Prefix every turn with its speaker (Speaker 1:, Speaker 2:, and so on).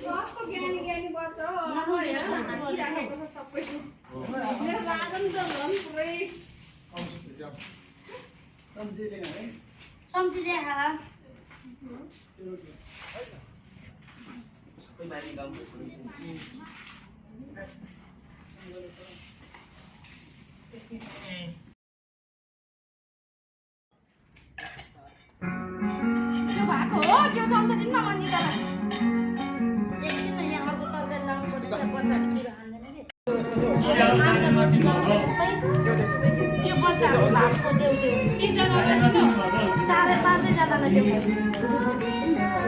Speaker 1: कस्तो ज्ञानी ज्ञानी बच्चा नम्बर हेर न हाँसिराखेको छ सबै मेरो राजन त झन् पुरै सम्झिले हाल सबै बारी गाउँ त्यो भएको हो त्यो चम्चा दिनमा म निकाल्न एकछिनमा यहाँ अर्को तरकारी लाउनु पर्छ बच्चाहरुतिर हाल्दैन नि त्यो बच्चाहरु भातको देउ देउ 3 जना बसेको 4 5 जनालाई देउ